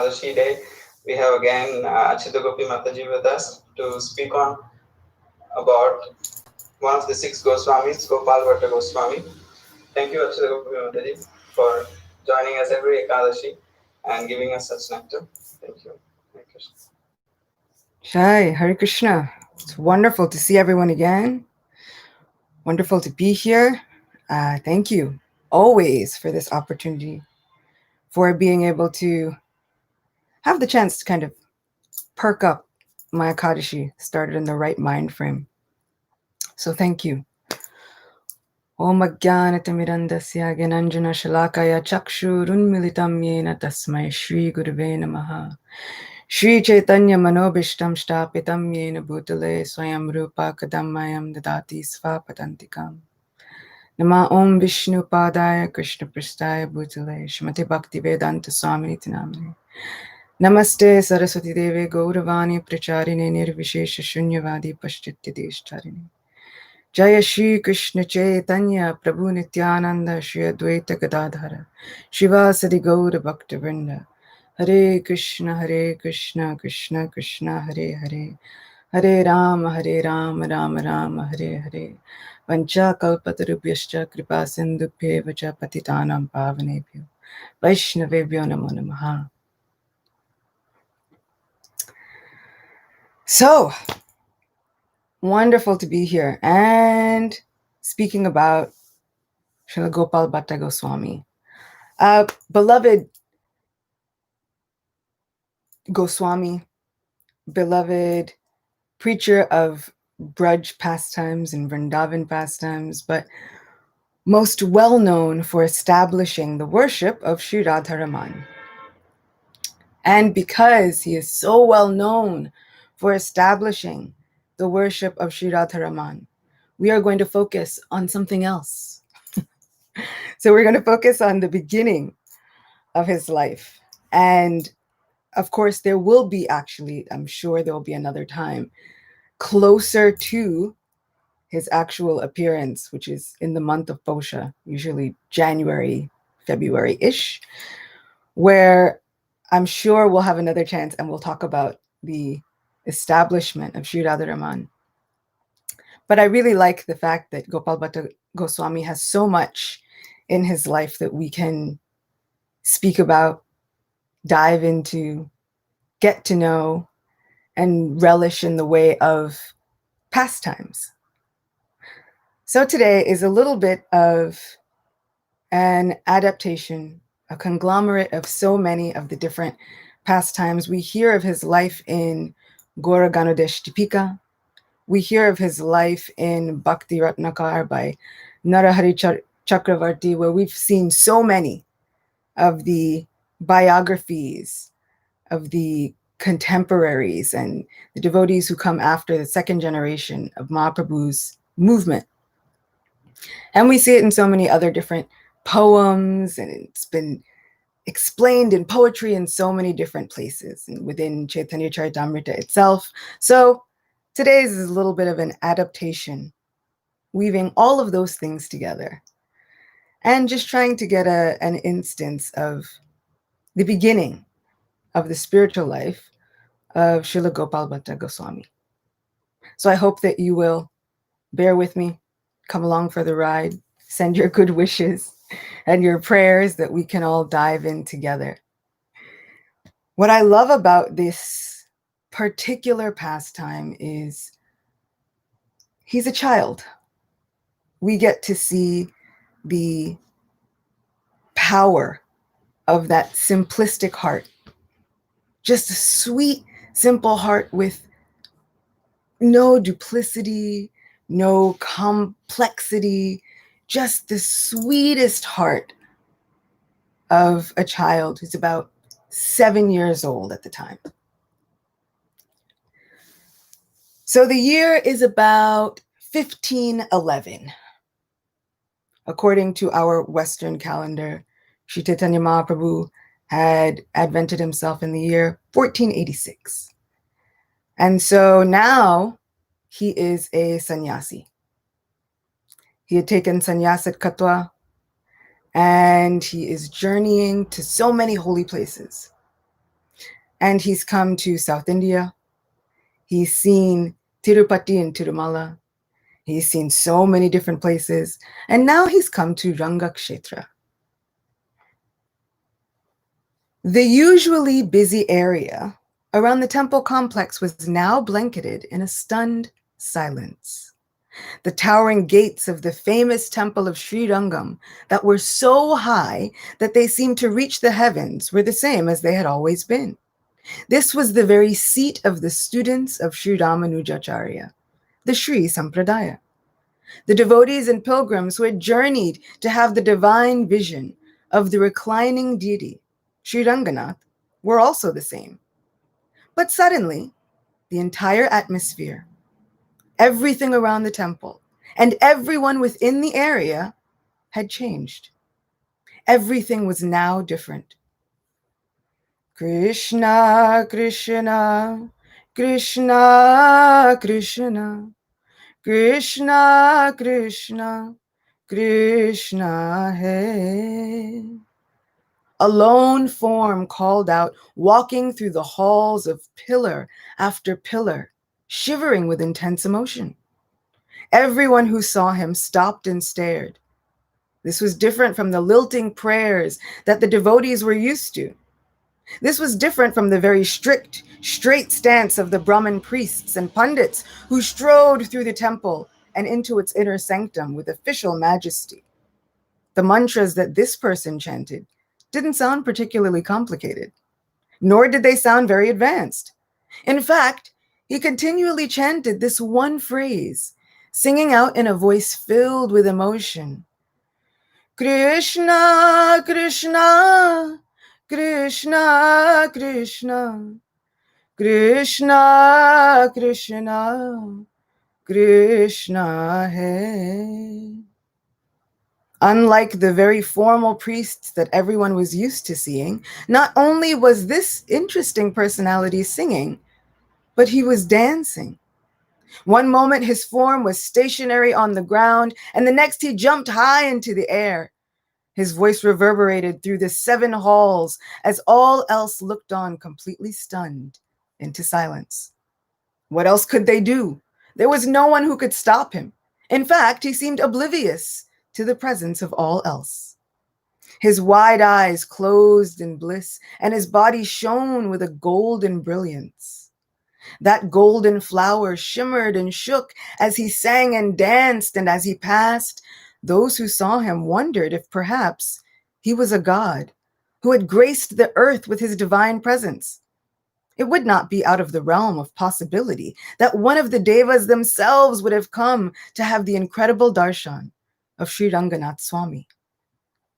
Ekadashi day. We have again Achitagopi Mataji with us to speak on about one of the six Goswamis, Gopal Bhatta Goswami. Thank you, Achitagopi Mataji, for joining us every Ekadashi and giving us such nectar. Thank you. Hare Krishna. Shai, Hare Krishna. It's wonderful to see everyone again. Wonderful to be here. Thank you always for this opportunity, for being able to have the chance to kind of perk up my Akadashi started in the right mind frame. So thank you. Om Ajnanatimirandasya Gyananjana Shalakaya Chakshurunmilitam Yena Tasmai Shri Gurave Namaha. Shri Chaitanya Manobishtam Shtapitam Yena Bhutale Swayam Rupa Kadamayam Dadati Svapatantikam. Nama Om Vishnu Padaya Krishna Prastaya Bhutale Shrimati Bhakti Vedanta Swami Namane. Namaste Saraswati Deve Gauravani Pracharine Nirvishesha Shunyavadi Pashtitya Deshtarini. Jaya Shri Krishna Chaitanya Prabhu Nityananda Shri Advaita Gadadhara Shivasadi Gaura Bhakta Vrinda. Hare Krishna Krishna Krishna Hare Hare Hare Rama Rama Rama Hare Hare Vancha Kalpatarubhyascha Kripa Sindhubhye Vacha Patitanam Pavanebhyo Vaishnavebhyo Namo Namaha. So wonderful to be here and speaking about Srila Gopal Bhatta Goswami. Beloved Goswami, beloved preacher of Braj pastimes and Vrindavan pastimes, but most well known for establishing the worship of Sri Radharaman. And because he is so well known for establishing the worship of Sri Radharaman, we are going to focus on something else. So we're going to focus on the beginning of his life. And of course, there will be actually, I'm sure there will be another time, closer to his actual appearance, which is in the month of Posha, usually January, February-ish, where I'm sure we'll have another chance and we'll talk about the establishment of Sri Radharaman. But I really like the fact that Gopal Bhatta Goswami has so much in his life that we can speak about, dive into, get to know, and relish in the way of pastimes. So today is a little bit of an adaptation, a conglomerate of so many of the different pastimes. We hear of his life in Gaura Ganodesh Dipika. We hear of his life in Bhakti Ratnakar by Narahari Chakravarti, where we've seen so many of the biographies of the contemporaries and the devotees who come after the second generation of Mahaprabhu's movement. And we see it in so many other different poems, and it's been explained in poetry in so many different places and within Chaitanya Charitamrita itself. So today's is a little bit of an adaptation, weaving all of those things together and just trying to get an instance of the beginning of the spiritual life of Srila Gopal Bhatta Goswami. So I hope that you will bear with me, come along for the ride, send your good wishes and your prayers that we can all dive in together. What I love about this particular pastime is he's a child. We get to see the power of that simplistic heart. Just a sweet, simple heart with no duplicity, no complexity, just the sweetest heart of a child who's about 7 years old at the time. So the year is about 1511. According to our Western calendar, Sri Chaitanya Mahaprabhu had advented himself in the year 1486. And so now he is a sannyasi. He had taken sannyas at Katwa, and he is journeying to so many holy places. And he's come to South India. He's seen Tirupati and Tirumala. He's seen so many different places. And now he's come to Rangakshetra. The usually busy area around the temple complex was now blanketed in a stunned silence. The towering gates of the famous temple of Sri Rangam that were so high that they seemed to reach the heavens were the same as they had always been. This was the very seat of the students of Sri Ramanujacharya, the Sri Sampradaya. The devotees and pilgrims who had journeyed to have the divine vision of the reclining deity, Sri Ranganath, were also the same. But suddenly, the entire atmosphere, everything around the temple, and everyone within the area had changed. Everything was now different. Krishna, Krishna, Krishna, Krishna, Krishna, Krishna, Krishna, hey. A lone form called out, walking through the halls of pillar after pillar, shivering with intense emotion. Everyone who saw him stopped and stared. This was different from the lilting prayers that the devotees were used to. This was different from the very strict, straight stance of the Brahmin priests and pundits who strode through the temple and into its inner sanctum with official majesty. The mantras that this person chanted didn't sound particularly complicated, nor did they sound very advanced. In fact, he continually chanted this one phrase, singing out in a voice filled with emotion. Krishna, Krishna, Krishna, Krishna, Krishna, Krishna, Krishna, hey. Unlike the very formal priests that everyone was used to seeing, not only was this interesting personality singing, but he was dancing. One moment his form was stationary on the ground, and the next he jumped high into the air. His voice reverberated through the 7 halls as all else looked on completely stunned into silence. What else could they do? There was no one who could stop him. In fact, he seemed oblivious to the presence of all else. His wide eyes closed in bliss, and his body shone with a golden brilliance. That golden flower shimmered and shook as he sang and danced, and as he passed, those who saw him wondered if perhaps he was a god who had graced the earth with his divine presence. It would not be out of the realm of possibility that one of the devas themselves would have come to have the incredible darshan of Sri Ranganath Swami.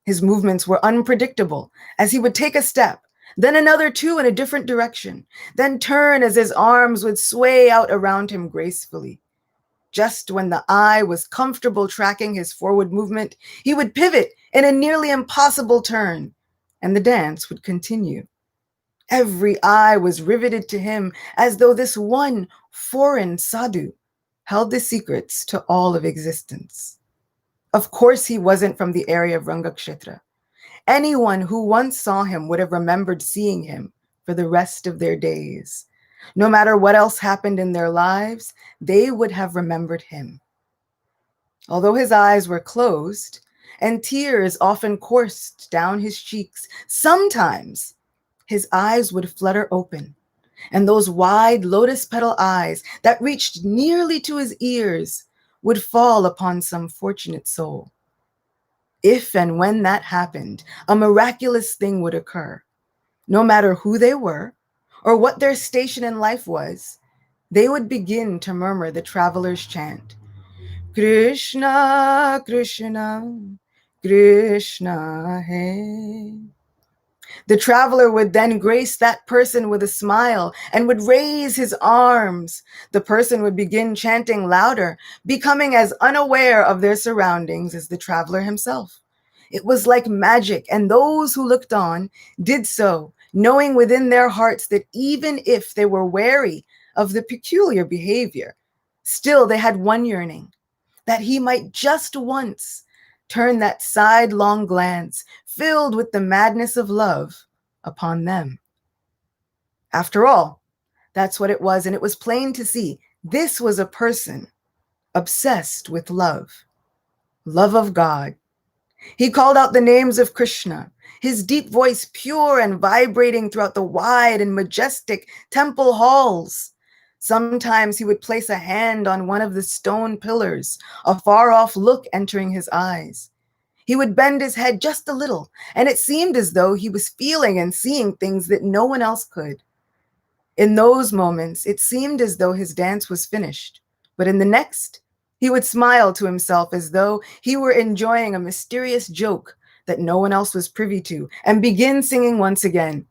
His movements were unpredictable as he would take a step, then another 2 in a different direction, then turn as his arms would sway out around him gracefully. Just when the eye was comfortable tracking his forward movement, he would pivot in a nearly impossible turn, and the dance would continue. Every eye was riveted to him as though this one foreign sadhu held the secrets to all of existence. Of course, he wasn't from the area of Rangakshetra. Anyone who once saw him would have remembered seeing him for the rest of their days. No matter what else happened in their lives, they would have remembered him. Although his eyes were closed and tears often coursed down his cheeks, sometimes his eyes would flutter open, and those wide lotus petal eyes that reached nearly to his ears would fall upon some fortunate soul. If and when that happened, a miraculous thing would occur. No matter who they were or what their station in life was, they would begin to murmur the traveler's chant, Krishna, Krishna, Krishna, hey. The traveler would then grace that person with a smile and would raise his arms. The person would begin chanting louder, becoming as unaware of their surroundings as the traveler himself. It was like magic, and those who looked on did so, knowing within their hearts that even if they were wary of the peculiar behavior, still they had one yearning, that he might just once turn that sidelong glance filled with the madness of love upon them. After all, that's what it was, and it was plain to see. This was a person obsessed with love, love of God. He called out the names of Krishna, his deep voice pure and vibrating throughout the wide and majestic temple halls. Sometimes he would place a hand on one of the stone pillars, a far-off look entering his eyes. He would bend his head just a little, and it seemed as though he was feeling and seeing things that no one else could. In those moments, it seemed as though his dance was finished, but in the next, he would smile to himself as though he were enjoying a mysterious joke that no one else was privy to, and begin singing once again.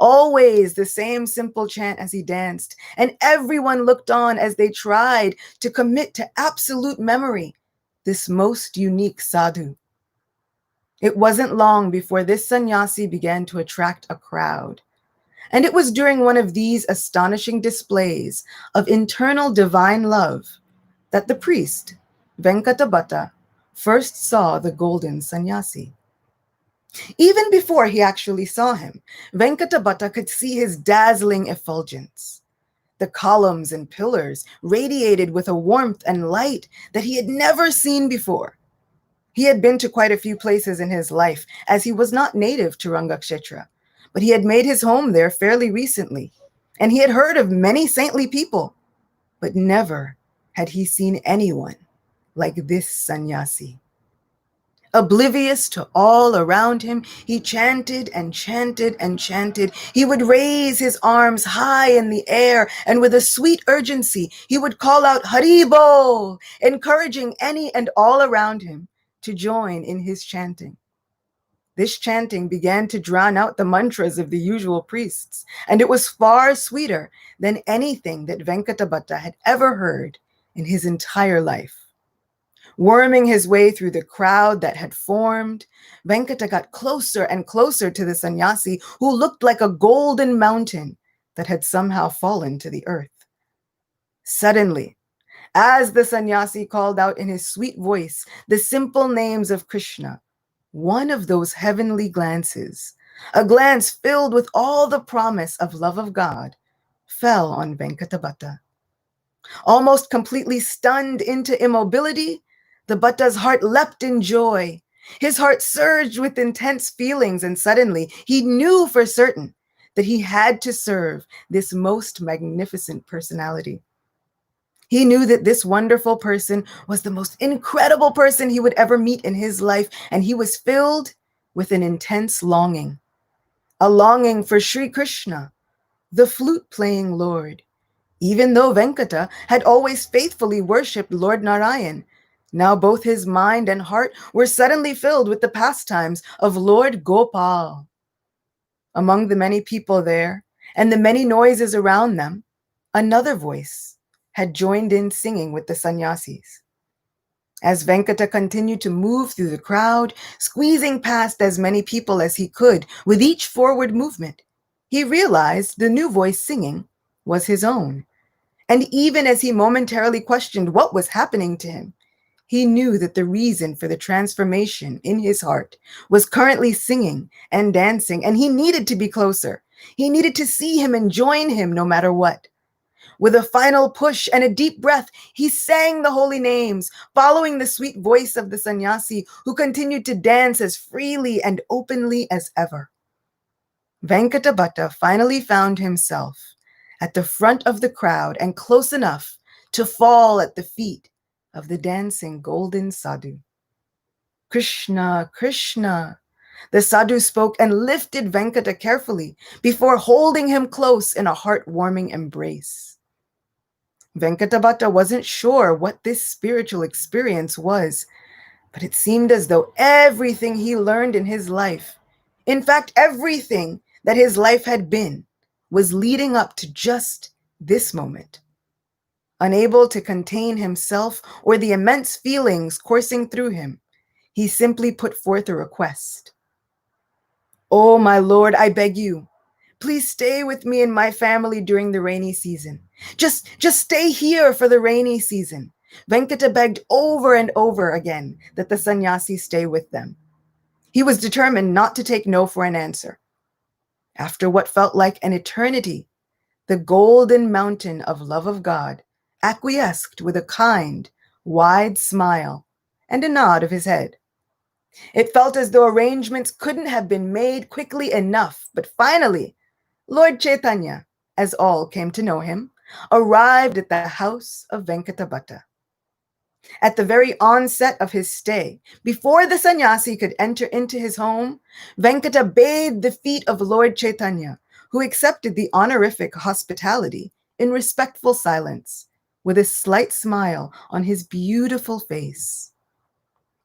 Always the same simple chant as he danced, and everyone looked on as they tried to commit to absolute memory this most unique sadhu. It wasn't long before this sannyasi began to attract a crowd. And it was during one of these astonishing displays of internal divine love that the priest, Venkatabhatta, first saw the golden sannyasi. Even before he actually saw him, Venkatabhatta could see his dazzling effulgence. The columns and pillars radiated with a warmth and light that he had never seen before. He had been to quite a few places in his life, as he was not native to Rangakshetra, but he had made his home there fairly recently, and he had heard of many saintly people, but never had he seen anyone like this sannyasi. Oblivious to all around him, he chanted and chanted and chanted. He would raise his arms high in the air, and with a sweet urgency, he would call out Hari Bol, encouraging any and all around him to join in his chanting. This chanting began to drown out the mantras of the usual priests, and it was far sweeter than anything that Venkatabhatta had ever heard in his entire life. Worming his way through the crowd that had formed, Venkata got closer and closer to the sannyasi, who looked like a golden mountain that had somehow fallen to the earth. Suddenly, as the sannyasi called out in his sweet voice the simple names of Krishna, one of those heavenly glances, a glance filled with all the promise of love of God, fell on Venkatabhatta. Almost completely stunned into immobility, the Bhatta's heart leapt in joy. His heart surged with intense feelings, and suddenly he knew for certain that he had to serve this most magnificent personality. He knew that this wonderful person was the most incredible person he would ever meet in his life, and he was filled with an intense longing, a longing for Sri Krishna, the flute-playing Lord. Even though Venkata had always faithfully worshipped Lord Narayan, now both his mind and heart were suddenly filled with the pastimes of Lord Gopal. Among the many people there and the many noises around them, another voice had joined in singing with the sannyasis. As Venkata continued to move through the crowd, squeezing past as many people as he could with each forward movement, he realized the new voice singing was his own. And even as he momentarily questioned what was happening to him, he knew that the reason for the transformation in his heart was currently singing and dancing, and he needed to be closer. He needed to see him and join him no matter what. With a final push and a deep breath, he sang the holy names, following the sweet voice of the sannyasi, who continued to dance as freely and openly as ever. Venkatabhatta finally found himself at the front of the crowd and close enough to fall at the feet of the dancing golden sadhu. Krishna, Krishna, the sadhu spoke and lifted Venkata carefully before holding him close in a heart-warming embrace. Venkatabhatta wasn't sure what this spiritual experience was, but it seemed as though everything he learned in his life, in fact, everything that his life had been, was leading up to just this moment. Unable to contain himself or the immense feelings coursing through him, he simply put forth a request. "Oh, my Lord, I beg you, please stay with me and my family during the rainy season. Just stay here for the rainy season." Venkata begged over and over again that the sannyasi stay with them. He was determined not to take no for an answer. After what felt like an eternity, the golden mountain of love of God acquiesced with a kind, wide smile and a nod of his head. It felt as though arrangements couldn't have been made quickly enough, but finally, Lord Chaitanya, as all came to know him, arrived at the house of Venkatabhatta. At the very onset of his stay, before the sannyasi could enter into his home, Venkata bathed the feet of Lord Chaitanya, who accepted the honorific hospitality in respectful silence, with a slight smile on his beautiful face.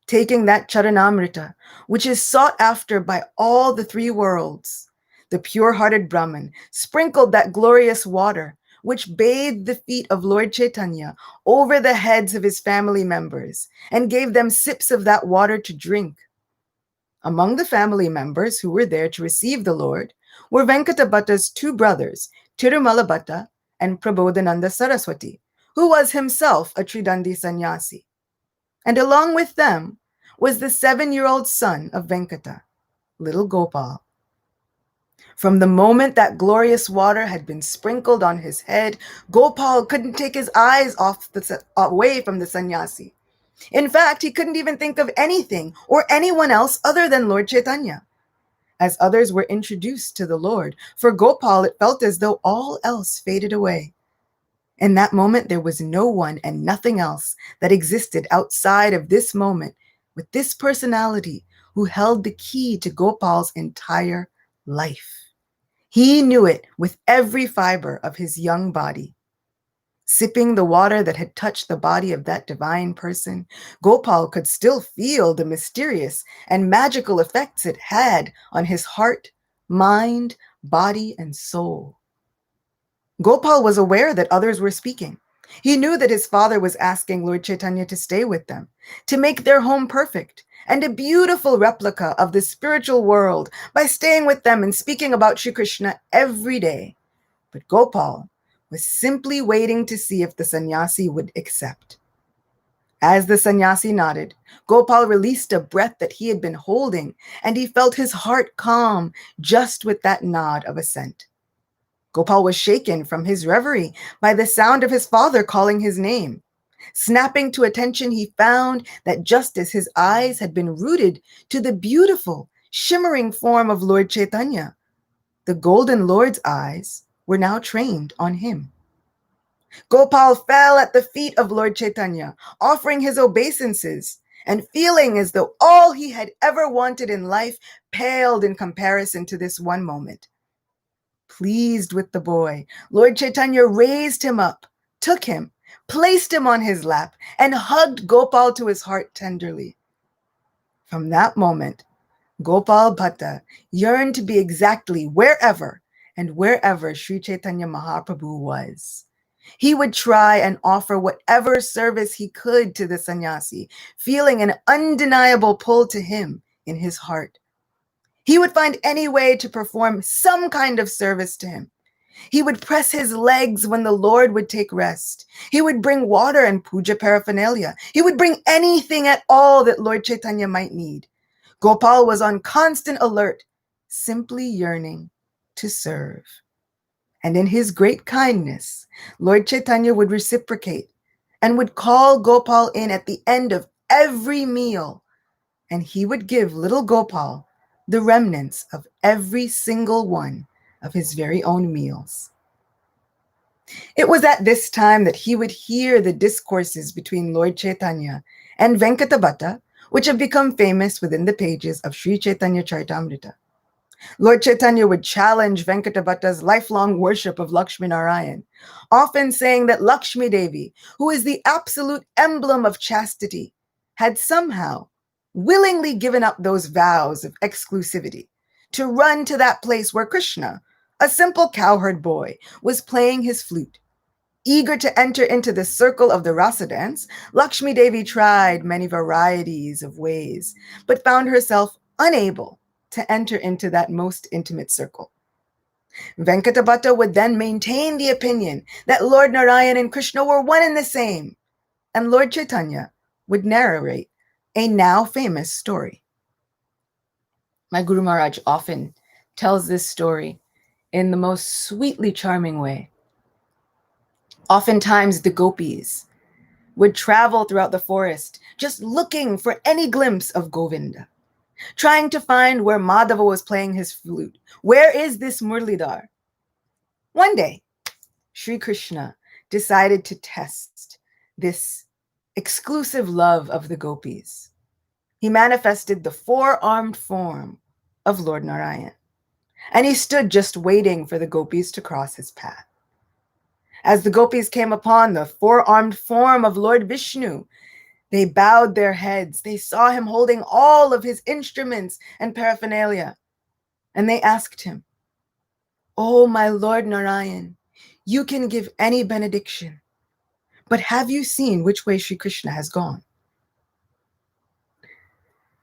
Taking that charanamrita, which is sought after by all the three worlds, the pure-hearted Brahmin sprinkled that glorious water, which bathed the feet of Lord Chaitanya, over the heads of his family members, and gave them sips of that water to drink. Among the family members who were there to receive the Lord were Venkatabhatta's two brothers, Tirumala Bhatta and Prabodhananda Saraswati, who was himself a Tridandi sannyasi. And along with them was the 7-year-old son of Venkata, little Gopal. From the moment that glorious water had been sprinkled on his head, Gopal couldn't take his eyes away from the sannyasi. In fact, he couldn't even think of anything or anyone else other than Lord Chaitanya. As others were introduced to the Lord, for Gopal it felt as though all else faded away. In that moment, there was no one and nothing else that existed outside of this moment with this personality who held the key to Gopal's entire life. He knew it with every fiber of his young body. Sipping the water that had touched the body of that divine person, Gopal could still feel the mysterious and magical effects it had on his heart, mind, body, and soul. Gopal was aware that others were speaking. He knew that his father was asking Lord Chaitanya to stay with them, to make their home perfect and a beautiful replica of the spiritual world by staying with them and speaking about Shri Krishna every day. But Gopal was simply waiting to see if the sannyasi would accept. As the sannyasi nodded, Gopal released a breath that he had been holding, and he felt his heart calm just with that nod of assent. Gopal was shaken from his reverie by the sound of his father calling his name. Snapping to attention, he found that just as his eyes had been rooted to the beautiful, shimmering form of Lord Chaitanya, the Golden Lord's eyes were now trained on him. Gopal fell at the feet of Lord Chaitanya, offering his obeisances and feeling as though all he had ever wanted in life paled in comparison to this one moment. Pleased with the boy, Lord Chaitanya raised him up, took him, placed him on his lap, and hugged Gopal to his heart tenderly. From that moment, Gopal Bhatta yearned to be exactly wherever Sri Chaitanya Mahaprabhu was. He would try and offer whatever service he could to the sannyasi, feeling an undeniable pull to him in his heart. He would find any way to perform some kind of service to him. He would press his legs when the Lord would take rest. He would bring water and puja paraphernalia. He would bring anything at all that Lord Chaitanya might need. Gopal was on constant alert, simply yearning to serve. And in his great kindness, Lord Chaitanya would reciprocate and would call Gopal in at the end of every meal, and he would give little Gopal the remnants of every single one of his very own meals. It was at this time that he would hear the discourses between Lord Chaitanya and Venkatabhatta, which have become famous within the pages of Sri Chaitanya Charitamrita. Lord Chaitanya would challenge Venkatabhatta's lifelong worship of Lakshmi Narayan, often saying that Lakshmi Devi, who is the absolute emblem of chastity, had somehow willingly given up those vows of exclusivity to run to that place where Krishna, a simple cowherd boy, was playing his flute. Eager to enter into the circle of the rasa dance, Lakshmi Devi tried many varieties of ways, but found herself unable to enter into that most intimate circle. Venkatabhatta would then maintain the opinion that Lord Narayan and Krishna were one and the same, and Lord Chaitanya would narrate a now famous story. My Guru Maharaj often tells this story in the most sweetly charming way. Oftentimes, the gopis would travel throughout the forest just looking for any glimpse of Govinda, trying to find where Madhava was playing his flute. Where is this Murlidhar? One day, Sri Krishna decided to test this exclusive love of the gopis. He manifested the four-armed form of Lord Narayan, and he stood just waiting for the gopis to cross his path. As the gopis came upon the four-armed form of Lord Vishnu, they bowed their heads. They saw him holding all of his instruments and paraphernalia, and they asked him, "Oh, my Lord Narayan, you can give any benediction, but have you seen which way Sri Krishna has gone?"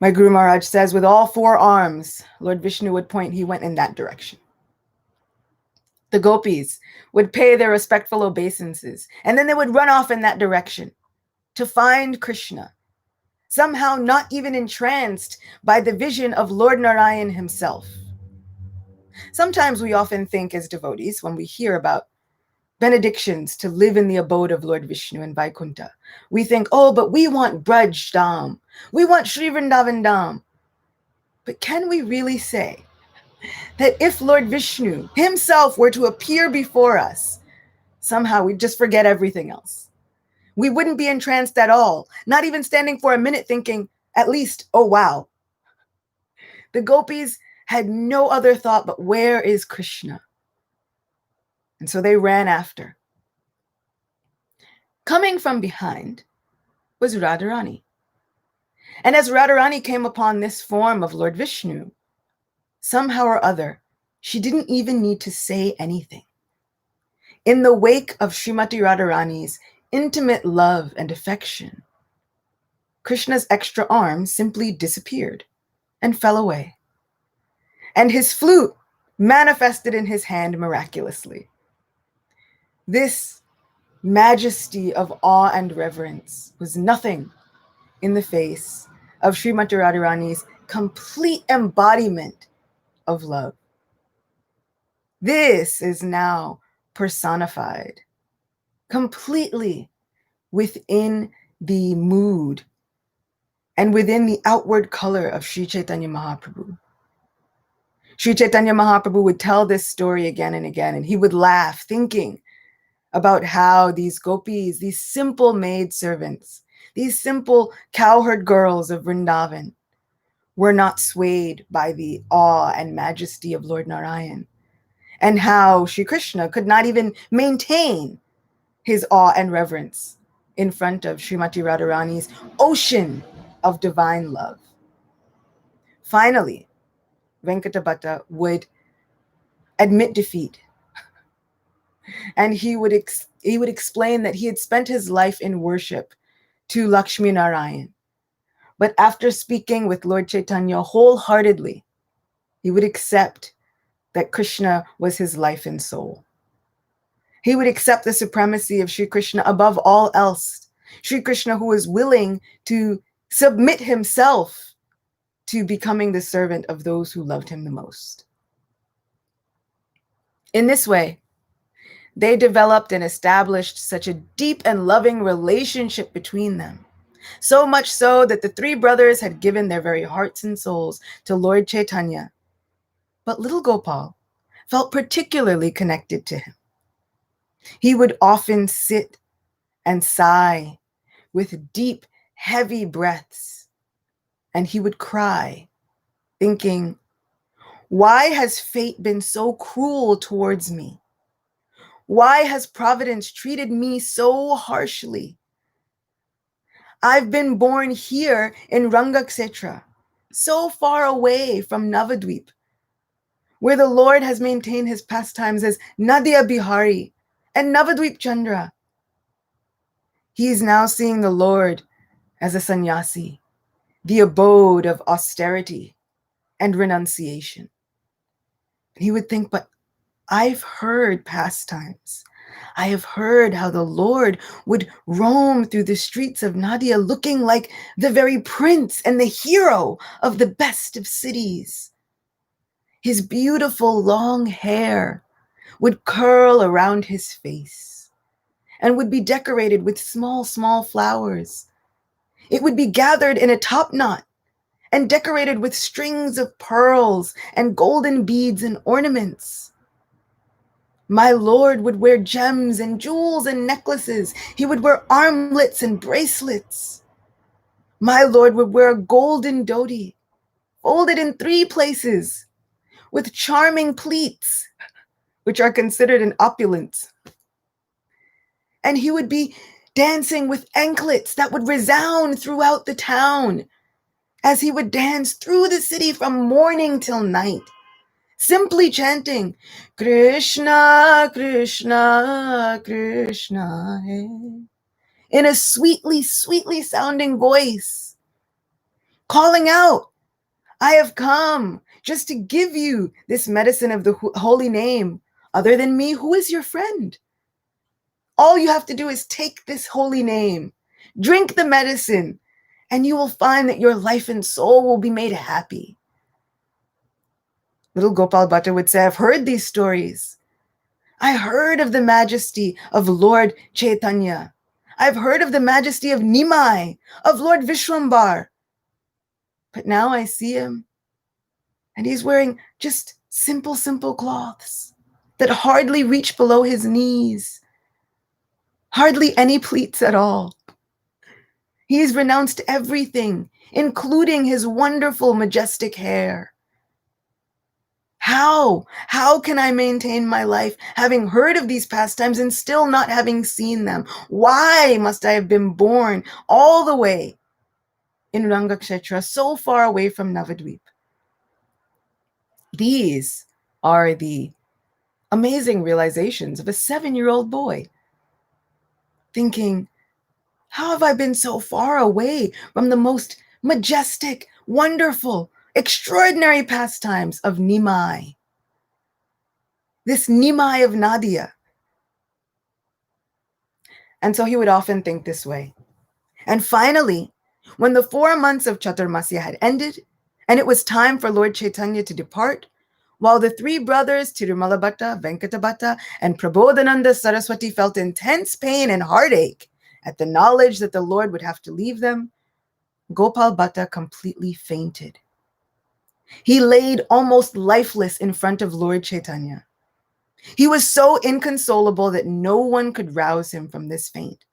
My Guru Maharaj says, with all four arms, Lord Vishnu would point, he went in that direction. The gopis would pay their respectful obeisances, and then they would run off in that direction to find Krishna, somehow not even entranced by the vision of Lord Narayan himself. Sometimes we often think as devotees, when we hear about benedictions to live in the abode of Lord Vishnu in Vaikuntha, we think, oh, but we want Braj Dham. We want Sri Vrindavan Dham. But can we really say that if Lord Vishnu himself were to appear before us, somehow we'd just forget everything else? We wouldn't be entranced at all, not even standing for a minute thinking, at least, oh, wow. The gopis had no other thought but, where is Krishna? And so they ran after. Coming from behind was Radharani. And as Radharani came upon this form of Lord Vishnu, somehow or other, she didn't even need to say anything. In the wake of Srimati Radharani's intimate love and affection, Krishna's extra arm simply disappeared and fell away. And his flute manifested in his hand miraculously. This majesty of awe and reverence was nothing in the face of Srimati Radharani's complete embodiment of love. This is now personified completely within the mood and within the outward color of Sri Chaitanya Mahaprabhu. Sri Chaitanya Mahaprabhu would tell this story again and again, and he would laugh, thinking about how these gopis, these simple maidservants, these simple cowherd girls of Vrindavan, were not swayed by the awe and majesty of Lord Narayan, and how Sri Krishna could not even maintain his awe and reverence in front of Srimati Radharani's ocean of divine love. Finally, Venkata Bhatta would admit defeat, and he would explain that he had spent his life in worship to Lakshmi Narayan. But after speaking with Lord Chaitanya wholeheartedly, he would accept that Krishna was his life and soul. He would accept the supremacy of Sri Krishna above all else. Sri Krishna, who was willing to submit himself to becoming the servant of those who loved him the most. In this way, they developed and established such a deep and loving relationship between them. So much so that the three brothers had given their very hearts and souls to Lord Chaitanya. But little Gopal felt particularly connected to him. He would often sit and sigh with deep, heavy breaths, and he would cry, thinking, why has fate been so cruel towards me? Why has Providence treated me so harshly? I've been born here in Rangakshetra, so far away from Navadvip, where the Lord has maintained his pastimes as Nadia Bihari and Navadvip Chandra. He is now seeing the Lord as a sannyasi, the abode of austerity and renunciation. He would think, but I've heard pastimes. I have heard how the Lord would roam through the streets of Nadia looking like the very prince and the hero of the best of cities. His beautiful long hair would curl around his face and would be decorated with small, small flowers. It would be gathered in a top knot and decorated with strings of pearls and golden beads and ornaments. My Lord would wear gems and jewels and necklaces. He would wear armlets and bracelets. My Lord would wear a golden dhoti, folded in 3 places, with charming pleats, which are considered an opulence. And he would be dancing with anklets that would resound throughout the town as he would dance through the city from morning till night, simply chanting, Krishna, Krishna, Krishna, in a sweetly, sweetly sounding voice, calling out, I have come just to give you this medicine of the holy name. Other than me, who is your friend? All you have to do is take this holy name, drink the medicine, and you will find that your life and soul will be made happy. Little Gopal Bhatta would say, I've heard these stories. I heard of the majesty of Lord Chaitanya. I've heard of the majesty of Nimai, of Lord Vishwambar. But now I see him, and he's wearing just simple, simple cloths that hardly reach below his knees, hardly any pleats at all. He's renounced everything, including his wonderful, majestic hair. How can I maintain my life having heard of these pastimes and still not having seen them? Why must I have been born all the way in Rangakshetra, so far away from Navadvip? These are the amazing realizations of a 7-year-old boy thinking, how have I been so far away from the most majestic, wonderful, extraordinary pastimes of Nimai? This Nimai of Nadia. And so he would often think this way. And finally, when the 4 months of Chaturmasya had ended, and it was time for Lord Chaitanya to depart, while the 3 brothers, Tirumala Bhatta, Venkata Bhatta, and Prabodhananda Saraswati felt intense pain and heartache at the knowledge that the Lord would have to leave them, Gopal Bhatta completely fainted. He laid almost lifeless in front of Lord Chaitanya. He was so inconsolable that no one could rouse him from this faint.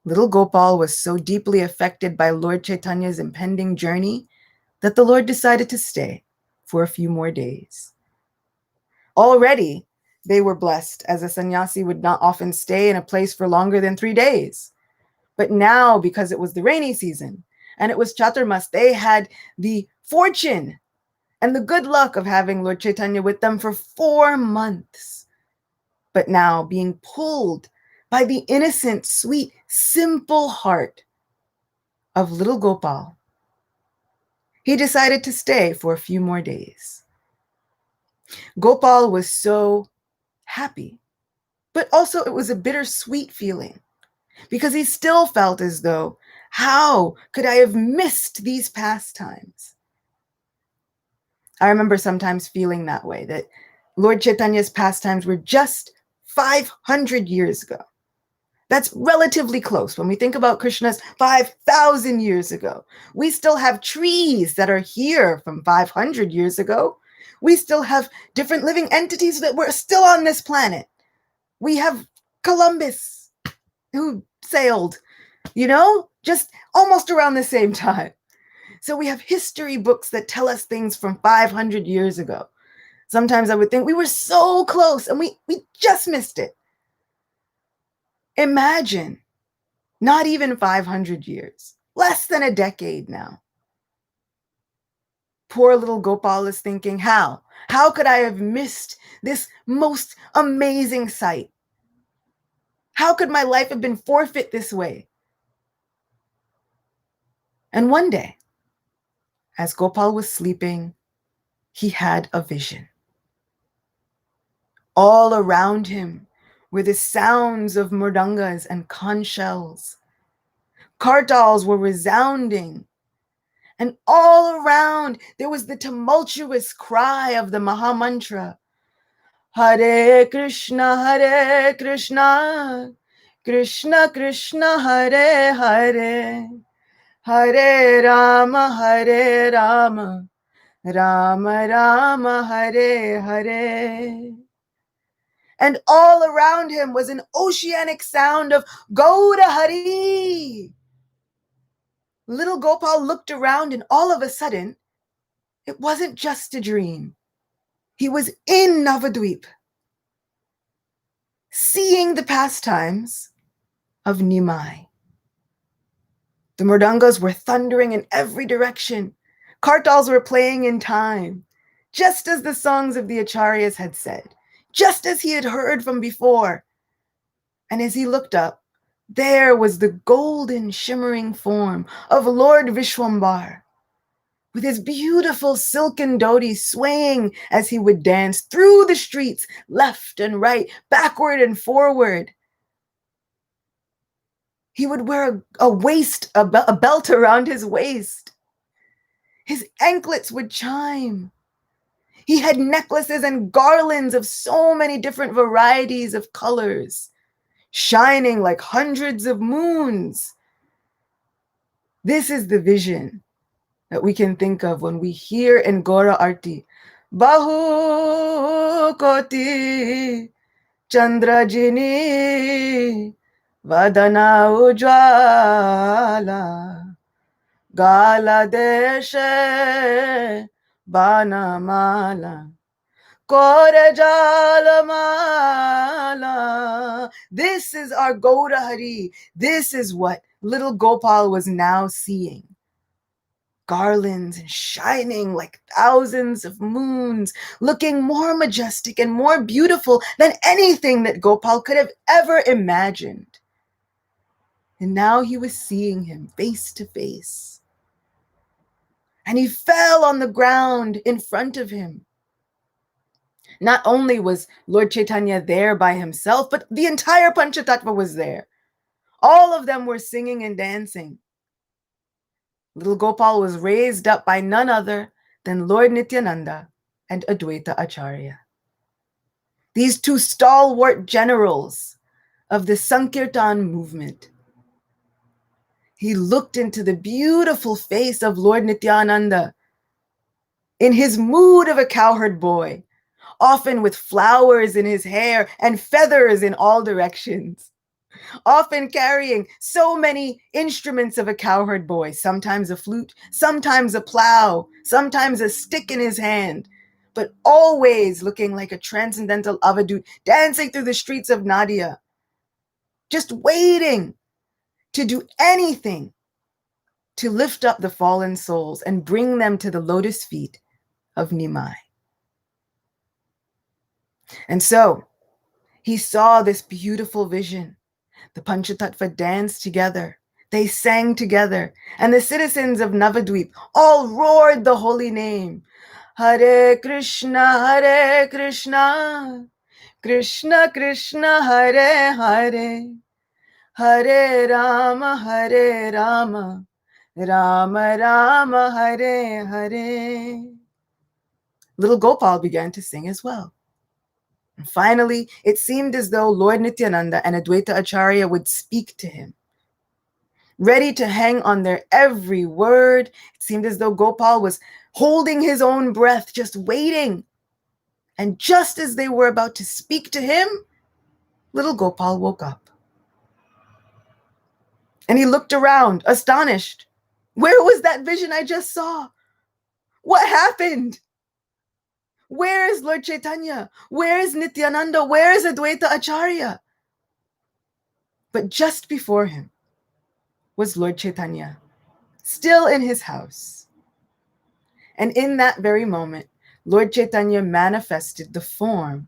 Little Gopal was so deeply affected by Lord Chaitanya's impending journey that the Lord decided to stay for a few more days. Already, they were blessed, as a sannyasi would not often stay in a place for longer than 3 days. But now, because it was the rainy season and it was Chaturmas, they had the fortune and the good luck of having Lord Chaitanya with them for 4 months. But now, being pulled by the innocent, sweet, simple heart of little Gopal, he decided to stay for a few more days. Gopal was so happy, but also it was a bittersweet feeling because he still felt as though, how could I have missed these pastimes? I remember sometimes feeling that way, that Lord Chaitanya's pastimes were just 500 years ago. That's relatively close. When we think about Krishna's 5,000 years ago, we still have trees that are here from 500 years ago. We still have different living entities that were still on this planet. We have Columbus, who sailed, just almost around the same time. So we have history books that tell us things from 500 years ago. Sometimes I would think we were so close and we just missed it. Imagine, not even 500 years, less than a decade now. Poor little Gopal is thinking, how? How could I have missed this most amazing sight? How could my life have been forfeit this way? And one day, as Gopal was sleeping, he had a vision. All around him were the sounds of murdangas and conch shells. Kartals were resounding, And all around, there was the tumultuous cry of the Mahamantra. Hare Krishna, Krishna Krishna, Hare Hare, Hare Rama, Rama Rama, Hare Hare. And all around him was an oceanic sound of Gauda Hari. Little Gopal looked around, and all of a sudden, it wasn't just a dream. He was in Navadvip, seeing the pastimes of Nimai. The murdangas were thundering in every direction. Kartals were playing in time, just as the songs of the Acharyas had said, just as he had heard from before. And as he looked up, there was the golden shimmering form of Lord Vishwambar, with his beautiful silken dhoti swaying as he would dance through the streets, left and right, backward and forward. He would wear a belt around his waist. His anklets would chime. He had necklaces and garlands of so many different varieties of colors, shining like hundreds of moons. This is the vision that we can think of when we hear in Gora Arti, Bahu Koti Chandrajini Vadana Ujwala Gala Deshe Banamala Korajalamala. This is our Gauda Hari. This is what little Gopal was now seeing. Garlands and shining like thousands of moons, looking more majestic and more beautiful than anything that Gopal could have ever imagined. And now he was seeing him face to face. And he fell on the ground in front of him. Not only was Lord Chaitanya there by himself, but the entire Panchatattva was there. All of them were singing and dancing. Little Gopal was raised up by none other than Lord Nityananda and Advaita Acharya. These two stalwart generals of the Sankirtan movement. He looked into the beautiful face of Lord Nityananda in his mood of a cowherd boy, often with flowers in his hair and feathers in all directions, often carrying so many instruments of a cowherd boy, sometimes a flute, sometimes a plow, sometimes a stick in his hand, but always looking like a transcendental avadut dancing through the streets of Nadia, just waiting to do anything to lift up the fallen souls and bring them to the lotus feet of Nimai. And so he saw this beautiful vision. The Panchatattva danced together. They sang together. And the citizens of Navadvip all roared the holy name. Hare Krishna, Krishna Krishna, Hare Hare, Hare Rama, Rama Rama, Hare Hare. Little Gopal began to sing as well. And finally, it seemed as though Lord Nityananda and Advaita Acharya would speak to him. Ready to hang on their every word, it seemed as though Gopal was holding his own breath, just waiting. And just as they were about to speak to him, little Gopal woke up. And he looked around, astonished. Where was that vision I just saw? What happened? Where is Lord Chaitanya? Where is Nityananda? Where is Advaita Acharya? But just before him was Lord Chaitanya, still in his house. And in that very moment, Lord Chaitanya manifested the form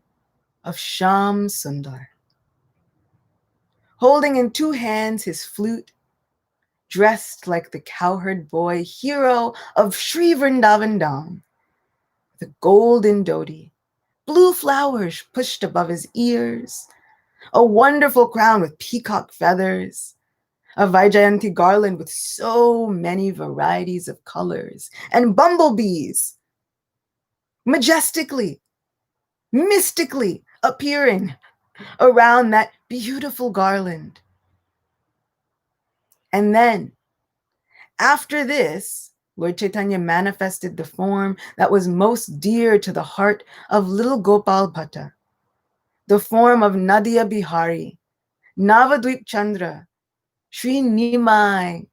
of Shyam Sundar, holding in two hands his flute, dressed like the cowherd boy hero of Sri Vrindavan Dham, the golden dhoti, blue flowers pushed above his ears, a wonderful crown with peacock feathers, a Vaijayanti garland with so many varieties of colors, and bumblebees majestically, mystically appearing around that beautiful garland. And then, after this, Lord Chaitanya manifested the form that was most dear to the heart of little Gopal Bhatta, the form of Nadia Bihari, Navadvip Chandra, Sri Nimai,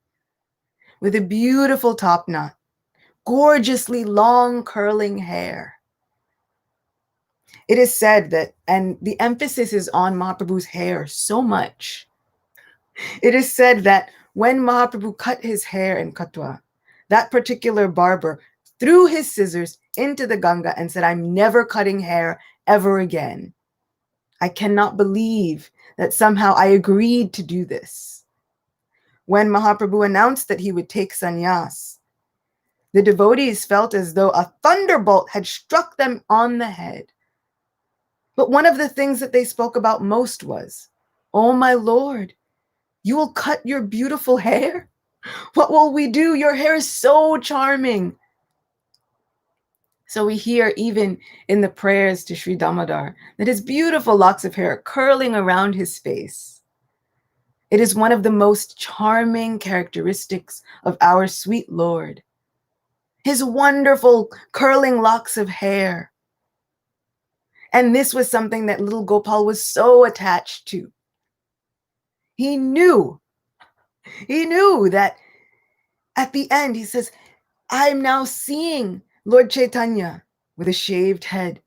with a beautiful top knot, gorgeously long curling hair. It is said that, and the emphasis is on Mahaprabhu's hair so much, it is said that when Mahaprabhu cut his hair in Katwa, that particular barber threw his scissors into the Ganga and said, "I'm never cutting hair ever again. I cannot believe that somehow I agreed to do this." When Mahaprabhu announced that he would take sannyas, the devotees felt as though a thunderbolt had struck them on the head. But one of the things that they spoke about most was, "Oh my Lord, you will cut your beautiful hair? What will we do? Your hair is so charming." So we hear even in the prayers to Sri Damodar that his beautiful locks of hair are curling around his face. It is one of the most charming characteristics of our sweet Lord. His wonderful curling locks of hair. And this was something that little Gopal was so attached to. He knew that at the end, he says, "I'm now seeing Lord Chaitanya with a shaved head,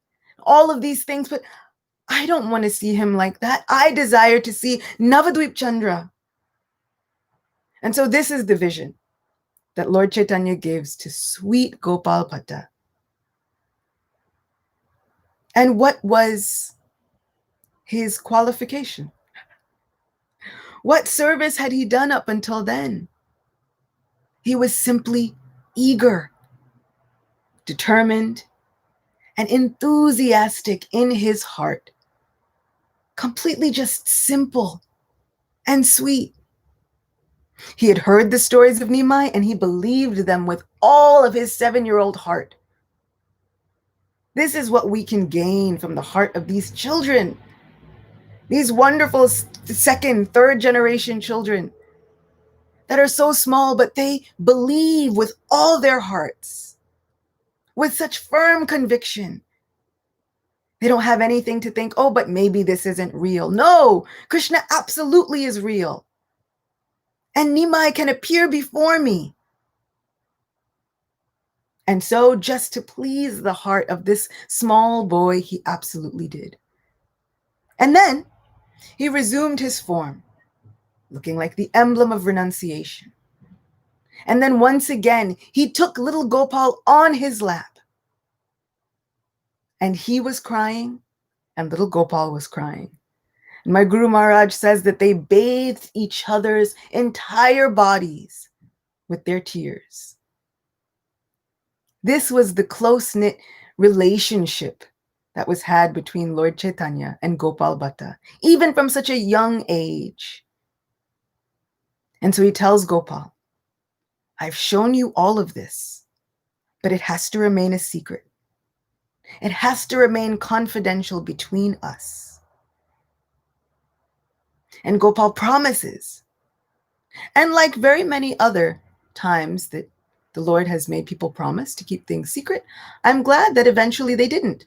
all of these things, but I don't want to see him like that. I desire to see Navadvip Chandra." And so this is the vision that Lord Chaitanya gives to sweet Gopal Bhatta. And what was his qualification? What service had he done up until then? He was simply eager, determined, and enthusiastic in his heart. Completely just simple and sweet. He had heard the stories of Nimai and he believed them with all of his 7-year-old heart. This is what we can gain from the heart of these children, these wonderful second, third generation children that are so small, but they believe with all their hearts, with such firm conviction. They don't have anything to think, "Oh, but maybe this isn't real." No, Krishna absolutely is real. And Nimai can appear before me. And so, just to please the heart of this small boy, he absolutely did. And then he resumed his form, looking like the emblem of renunciation. And then once again, he took little Gopal on his lap. And he was crying, and little Gopal was crying. And my Guru Maharaj says that they bathed each other's entire bodies with their tears. This was the close-knit relationship that was had between Lord Chaitanya and Gopal Bhatta, even from such a young age. And so he tells Gopal, "I've shown you all of this, but it has to remain a secret. It has to remain confidential between us." And Gopal promises. And like very many other times that the Lord has made people promise to keep things secret, I'm glad that eventually they didn't.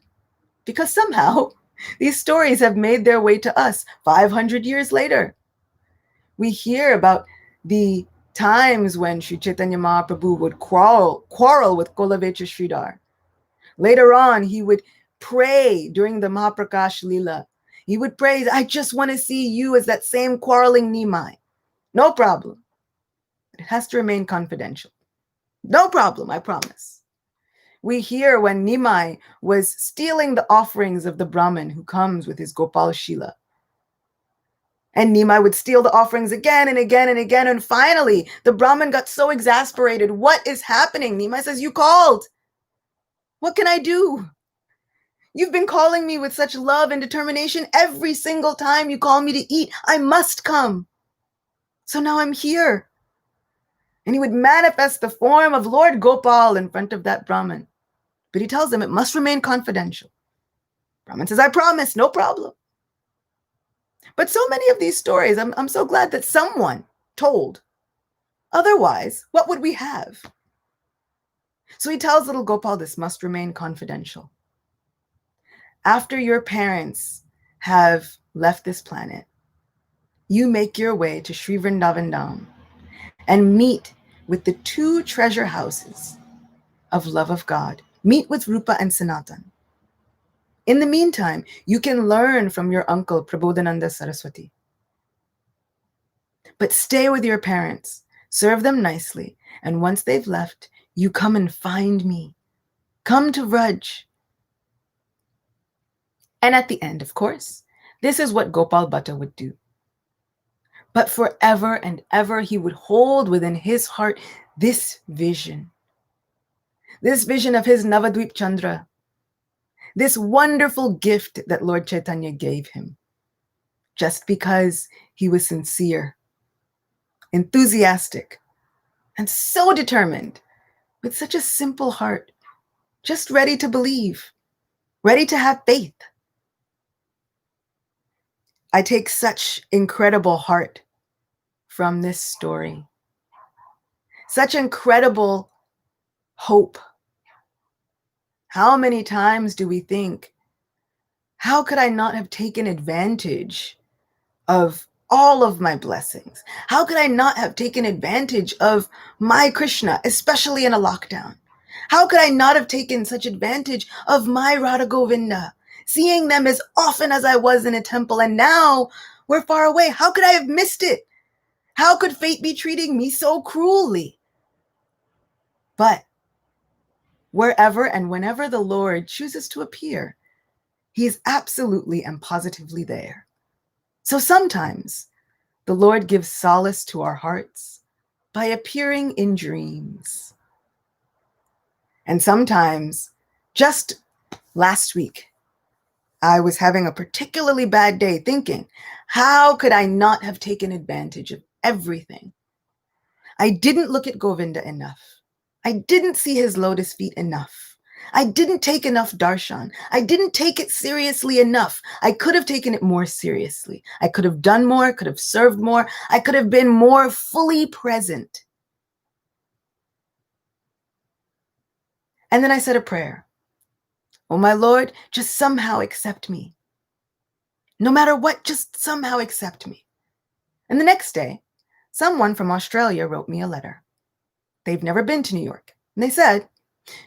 Because somehow these stories have made their way to us 500 years later. We hear about the times when Sri Chaitanya Mahaprabhu would quarrel with Kolavecha Sridhar. Later on, he would pray during the Mahaprakash Lila. He would pray, "I just want to see you as that same quarreling Nimai." No problem. It has to remain confidential. No problem, I promise. We hear when Nimai was stealing the offerings of the Brahmin who comes with his Gopal Shila. And Nimai would steal the offerings again and again and again. And finally, the Brahmin got so exasperated. "What is happening?" Nimai says, "You called. What can I do? You've been calling me with such love and determination. Every single time you call me to eat, I must come." So now I'm here. And he would manifest the form of Lord Gopal in front of that Brahmin. But he tells them it must remain confidential. Brahmin says, I promise, no problem. But so many of these stories, I'm so glad that someone told. Otherwise, what would we have? So he tells little Gopal, this must remain confidential. After your parents have left this planet, you make your way to Sri Vrindavan Dham and meet with the two treasure houses of love of God. Meet with Rupa and Sanatan. In the meantime, you can learn from your uncle, Prabodhananda Saraswati. But stay with your parents, serve them nicely, and once they've left, you come and find me. Come to Vraj. And at the end, of course, this is what Gopal Bhatta would do. But forever and ever, he would hold within his heart this vision of his Navadvip Chandra, this wonderful gift that Lord Chaitanya gave him, just because he was sincere, enthusiastic, and so determined, with such a simple heart, just ready to believe, ready to have faith. I take such incredible heart from this story, such incredible hope. How many times do we think, how could I not have taken advantage of all of my blessings? How could I not have taken advantage of my Krishna, especially in a lockdown? How could I not have taken such advantage of my Radha Govinda, seeing them as often as I was in a temple, and now we're far away? How could I have missed it? How could fate be treating me so cruelly? But wherever and whenever the Lord chooses to appear, he is absolutely and positively there. So sometimes the Lord gives solace to our hearts by appearing in dreams. And sometimes, just last week, I was having a particularly bad day thinking, how could I not have taken advantage of everything? I didn't look at Govinda enough. I didn't see his lotus feet enough. I didn't take enough darshan. I didn't take it seriously enough. I could have taken it more seriously. I could have done more, could have served more. I could have been more fully present. And then I said a prayer. Oh, my Lord, just somehow accept me. No matter what, just somehow accept me. And the next day, someone from Australia wrote me a letter. They've never been to New York. And they said,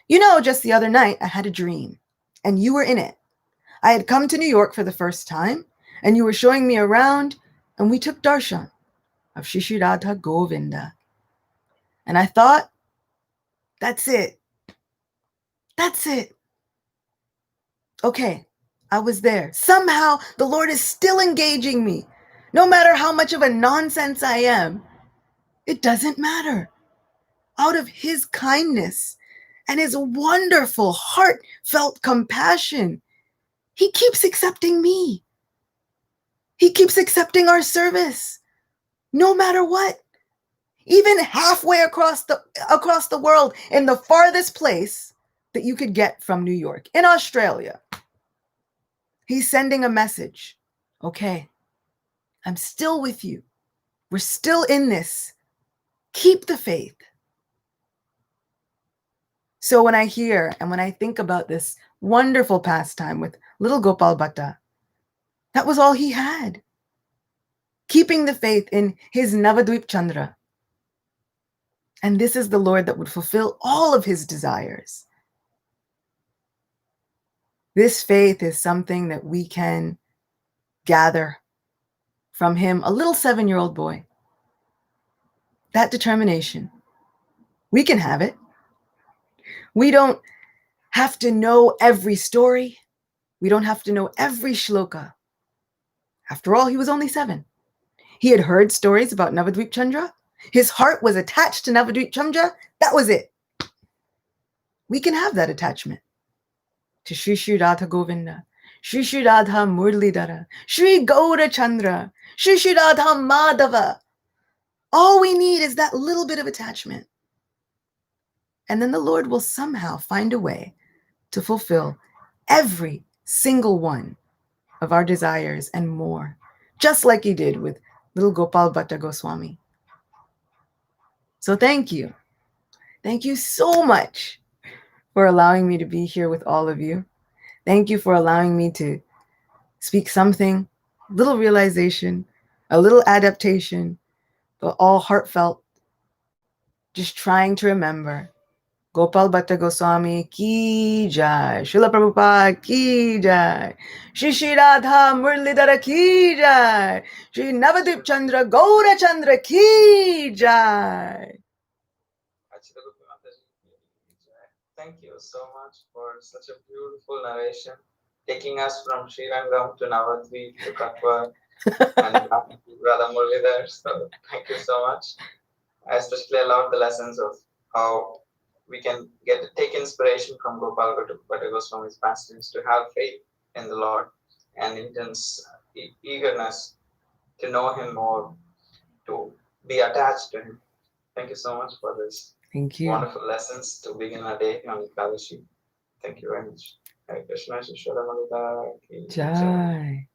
you know, just the other night, I had a dream, and you were in it. I had come to New York for the first time, and you were showing me around, and we took darshan of Shri Radha Govinda. And I thought, that's it. That's it. Okay, I was there. Somehow, the Lord is still engaging me. No matter how much of a nonsense I am, it doesn't matter. Out of his kindness and his wonderful, heartfelt compassion, he keeps accepting me. He keeps accepting our service, no matter what. Even halfway across the world, in the farthest place that you could get from New York, in Australia, he's sending a message. Okay, I'm still with you. We're still in this. Keep the faith. So when I hear and when I think about this wonderful pastime with little Gopal Bhatta, that was all he had. Keeping the faith in his Navadvip Chandra. And this is the Lord that would fulfill all of his desires. This faith is something that we can gather from him, a little 7-year-old boy. That determination, we can have it. We don't have to know every story. We don't have to know every shloka. After all, he was only 7. He had heard stories about Navadvip Chandra. His heart was attached to Navadvip Chandra. That was it. We can have that attachment to Shri Radha Govinda, Shri Radha Murlidhara, Shri Gaura Chandra, Shri Radha Madhava. All we need is that little bit of attachment. And then the Lord will somehow find a way to fulfill every single one of our desires and more, just like He did with little Gopal Bhatta Goswami. So thank you. Thank you so much for allowing me to be here with all of you. Thank you for allowing me to speak something, little realization, a little adaptation, but all heartfelt, just trying to remember Gopal Bhatta Goswami ki jai, Srila Prabhupada ki jai, Shri Shri Radha Murlidhara ki jai, Shri Navadip Chandra Gaura Chandra ki jai. Achitagopi Mataji, thank you so much for such a beautiful narration, taking us from Srirangam to Navadvip to Katwa and back to Radha Murlidhar. So thank you so much. I especially loved the lessons of how we can take inspiration from Gopal Bhatta Goswami's pastimes to have faith in the Lord and intense eagerness to know Him more, to be attached to Him. Thank you so much for this Thank you. wonderful lessons to begin our day on Ekadashi. Thank you very much. Hare Krishna, Shri Shri Radha Murlidhar ki jai. Jai.